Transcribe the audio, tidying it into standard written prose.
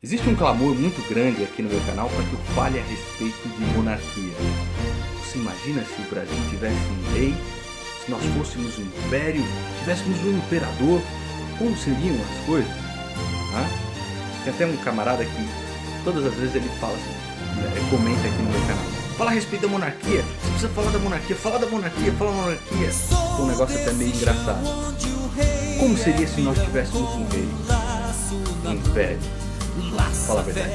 Existe um clamor muito grande aqui no meu canal para que eu fale a respeito de monarquia. Você imagina se o Brasil tivesse um rei, se nós fôssemos um império, tivéssemos um imperador, como seriam as coisas? Tem até um camarada que todas as vezes ele fala assim, comenta aqui no meu canal, fala a respeito da monarquia, você precisa falar da monarquia, fala da monarquia, fala da monarquia. Um negócio até meio engraçado. Como seria se nós tivéssemos um rei, um império? Fala a verdade.